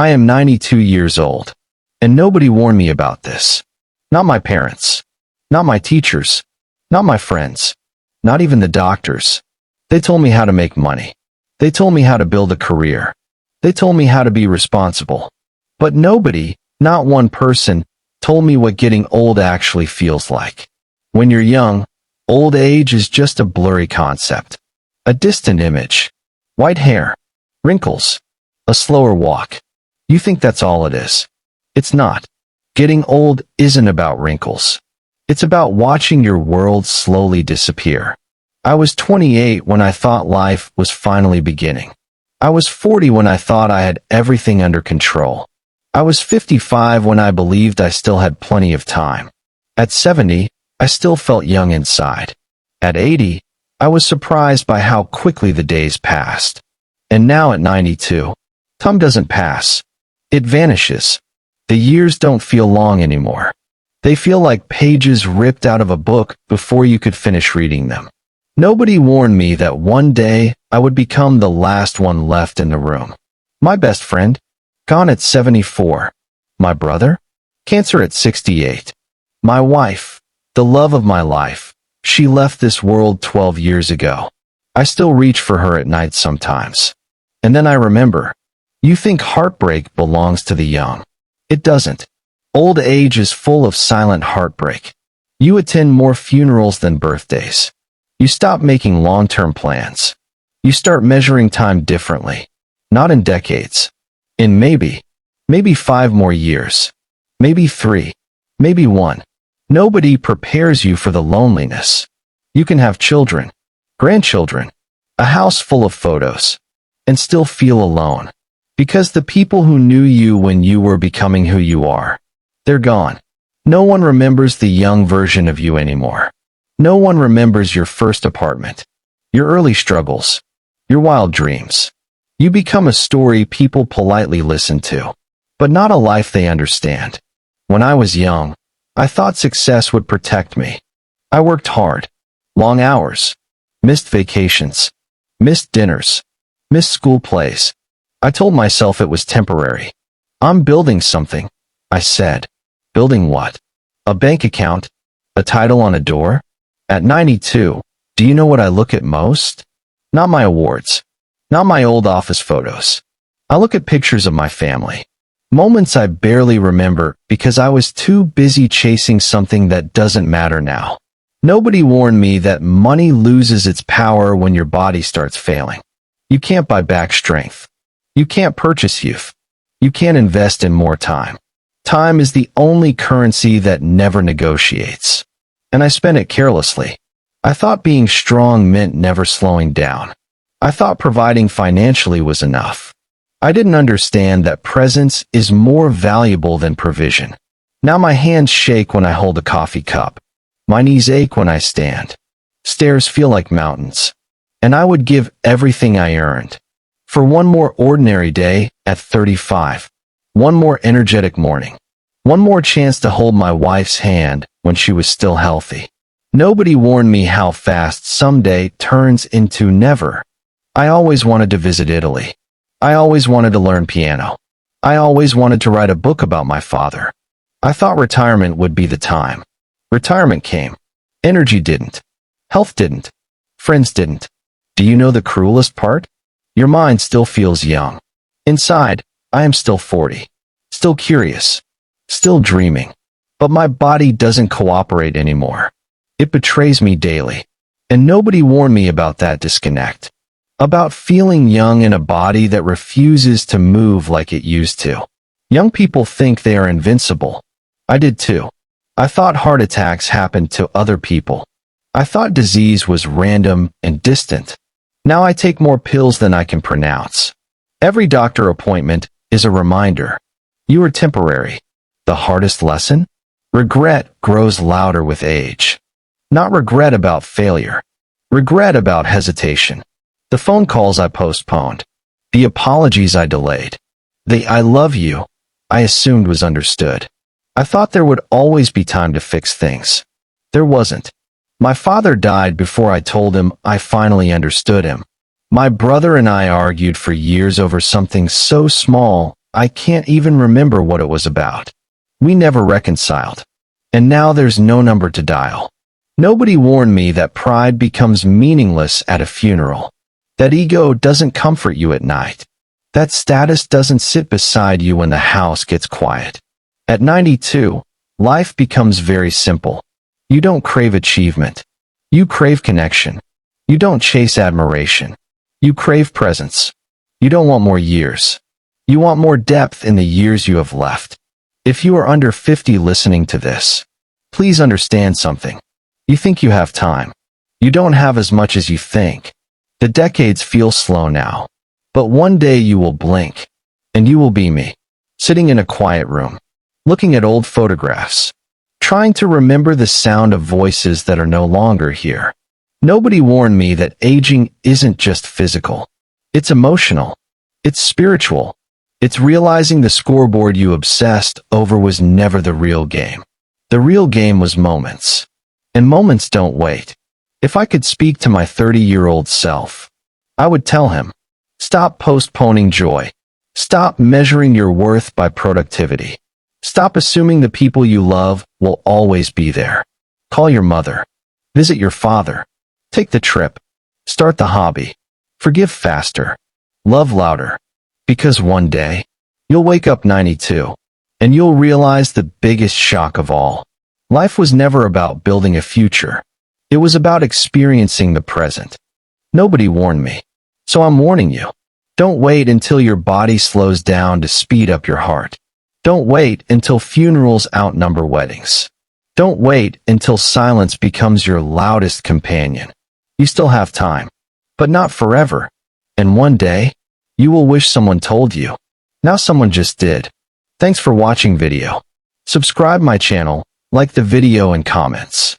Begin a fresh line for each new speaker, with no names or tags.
I am 92 years old, and nobody warned me about this. Not my parents, not my teachers, not my friends, not even the doctors. They told me how to make money. They told me how to build a career. They told me how to be responsible. But nobody, not one person, told me what getting old actually feels like. When you're young, old age is just a blurry concept, a distant image. White hair, wrinkles, a slower walk. You think that's all it is. It's not. Getting old isn't about wrinkles. It's about watching your world slowly disappear. I was 28 when I thought life was finally beginning. I was 40 when I thought I had everything under control. I was 55 when I believed I still had plenty of time. At 70, I still felt young inside. At 80, I was surprised by how quickly the days passed. And now at 92, time doesn't pass. It vanishes. The years don't feel long anymore. They feel like pages ripped out of a book before you could finish reading them. Nobody warned me that one day I would become the last one left in the room. My best friend, gone at 74. My brother, cancer at 68. My wife, the love of my life, she left this world 12 years ago. I still reach for her at night sometimes. And then I remember, you think heartbreak belongs to the young. It doesn't. Old age is full of silent heartbreak. You attend more funerals than birthdays. You stop making long-term plans. You start measuring time differently. Not in decades. In maybe 5 more years. Maybe 3. Maybe 1. Nobody prepares you for the loneliness. You can have children, grandchildren, a house full of photos, and still feel alone. Because the people who knew you when you were becoming who you are, they're gone. No one remembers the young version of you anymore. No one remembers your first apartment, your early struggles, your wild dreams. You become a story people politely listen to, but not a life they understand. When I was young, I thought success would protect me. I worked hard, long hours, missed vacations, missed dinners, missed school plays. I told myself it was temporary. I'm building something, I said. Building what? A bank account? A title on a door? At 92, do you know what I look at most? Not my awards. Not my old office photos. I look at pictures of my family. Moments I barely remember because I was too busy chasing something that doesn't matter now. Nobody warned me that money loses its power when your body starts failing. You can't buy back strength. You can't purchase youth. You can't invest in more time. Time is the only currency that never negotiates. And I spent it carelessly. I thought being strong meant never slowing down. I thought providing financially was enough. I didn't understand that presence is more valuable than provision. Now my hands shake when I hold a coffee cup. My knees ache when I stand. Stairs feel like mountains. And I would give everything I earned for one more ordinary day at 35. One more energetic morning. One more chance to hold my wife's hand when she was still healthy. Nobody warned me how fast someday turns into never. I always wanted to visit Italy. I always wanted to learn piano. I always wanted to write a book about my father. I thought retirement would be the time. Retirement came. Energy didn't. Health didn't. Friends didn't. Do you know the cruelest part? Your mind still feels young. Inside, I am still 40. Still curious. Still dreaming. But my body doesn't cooperate anymore. It betrays me daily. And nobody warned me about that disconnect. About feeling young in a body that refuses to move like it used to. Young people think they are invincible. I did too. I thought heart attacks happened to other people. I thought disease was random and distant. Now I take more pills than I can pronounce. Every doctor appointment is a reminder. You are temporary. The hardest lesson? Regret grows louder with age. Not regret about failure. Regret about hesitation. The phone calls I postponed. The apologies I delayed. The I love you I assumed was understood. I thought there would always be time to fix things. There wasn't. My father died before I told him I finally understood him. My brother and I argued for years over something so small I can't even remember what it was about. We never reconciled. And now there's no number to dial. Nobody warned me that pride becomes meaningless at a funeral. That ego doesn't comfort you at night. That status doesn't sit beside you when the house gets quiet. At 92, life becomes very simple. You don't crave achievement. You crave connection. You don't chase admiration. You crave presence. You don't want more years. You want more depth in the years you have left. If you are under 50 listening to this, please understand something. You think you have time. You don't have as much as you think. The decades feel slow now. But one day you will blink, and you will be me, sitting in a quiet room, looking at old photographs, trying to remember the sound of voices that are no longer here. Nobody warned me that aging isn't just physical. It's emotional. It's spiritual. It's realizing the scoreboard you obsessed over was never the real game. The real game was moments. And moments don't wait. If I could speak to my 30-year-old self, I would tell him, stop postponing joy. Stop measuring your worth by productivity. Stop assuming the people you love will always be there. Call your mother. Visit your father. Take the trip. Start the hobby. Forgive faster. Love louder. Because one day, you'll wake up 92, and you'll realize the biggest shock of all. Life was never about building a future. It was about experiencing the present. Nobody warned me. So I'm warning you. Don't wait until your body slows down to speed up your heart. Don't wait until funerals outnumber weddings. Don't wait until silence becomes your loudest companion. You still have time, but not forever. And one day, you will wish someone told you. Now someone just did. Thanks for watching video. Subscribe my channel, like the video and comments.